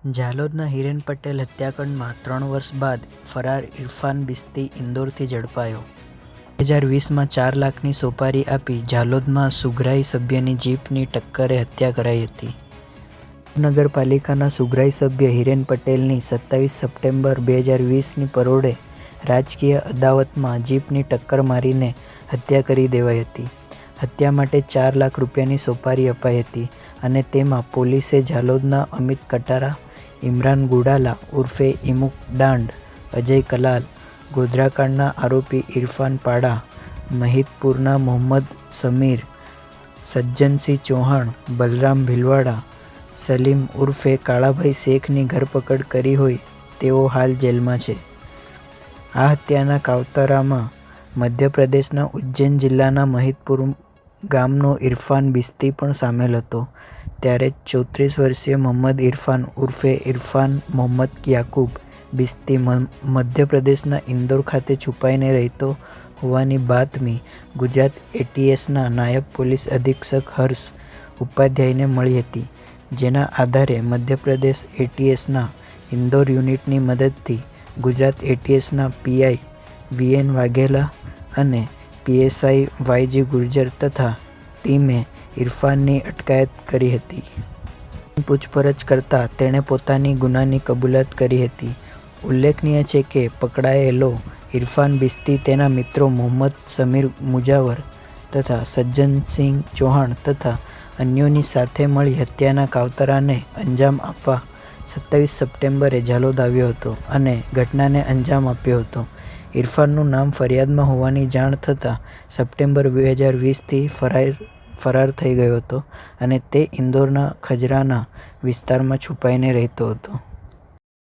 ઝાલોદના હિરેન પટેલ હત્યાકાંડમાં 3 વર્ષ બાદ ફરાર ઇરફાન બિસ્તી ઇન્દોરથી ઝડપાયો। 2020માં 4 લાખની સોપારી આપી ઝાલોદમાં સુગરાઈ સભ્યની જીપની ટક્કરે હત્યા કરાઈ હતી। નગરપાલિકાના સુગરાઈ સભ્ય હિરેન પટેલની 27 સપ્ટેમ્બર 2020ની પરોઢે રાજકીય અદાવતમાં જીપની ટક્કર મારીને હત્યા કરી દેવાઈ હતી। હત્યા માટે 4 લાખ રૂપિયાની સોપારી અપાઈ હતી અને તેમાં પોલીસે ઝાલોદના અમિત કટારા, ઇમરાન ગુડાલા ઉર્ફે ઇમુક દાંડ, અજય કલાલ, ગોધરાકાંડના આરોપી ઇરફાન પાડા, મહિદપુરના મોહમ્મદ સમીર, સજ્જનસિંહ ચૌહાણ, બલરામ ભીલવાડા, સલીમ ઉર્ફે કાળાભાઈ શેખની ધરપકડ કરી હોય તેઓ હાલ જેલમાં છે। આ હત્યાના કાવતરામાં મધ્યપ્રદેશના ઉજ્જૈન જિલ્લાના મહિદપુર ગામનો ઇરફાન બિસ્તી પણ સામેલ હતો। ત્યારે 34 વર્ષીય મોહમ્મદ ઇરફાન ઉર્ફે ઇરફાન મોહમ્મદ યાકુબ બિસ્તી મધ્યપ્રદેશના ઇન્દોર ખાતે છુપાઈને રહેતો હોવાની બાતમી ગુજરાત એટીએસના નાયબ પોલીસ અધિક્ષક હર્ષ ઉપાધ્યાયને મળી હતી, જેના આધારે મધ્યપ્રદેશ એટીએસના ઇન્દોર યુનિટની મદદથી ગુજરાત એટીએસના પીઆઈ વીએન વાઘેલા અને પીએસઆઈ વાયજી ગુર્જર તથા ટીમે ઇરફાનની અટકાયત કરી હતી। પૂછપરછ કરતા તેણે પોતાની ગુનાની કબૂલાત કરી હતી। ઉલ્લેખનીય છે કે પકડાયેલો ઇરફાન બિસ્તી તેના મિત્રો મોહમ્મદ સમીર મુજાવર તથા સજ્જનસિંહ ચૌહાણ તથા અન્યોની સાથે મળી હત્યાના કાવતરાને અંજામ આપવા 27 સપ્ટેમ્બરે ઝાલોદ આવ્યો હતો અને ઘટનાને અંજામ આપ્યો હતો। ઇરફાનનું નામ ફરિયાદમાં હોવાની જાણ થતાં સપ્ટેમ્બર 2020થી ફરાર થઈ ગયો હતો અને તે ઇન્દોરના ખજરાના વિસ્તારમાં છુપાઈને રહેતો હતો।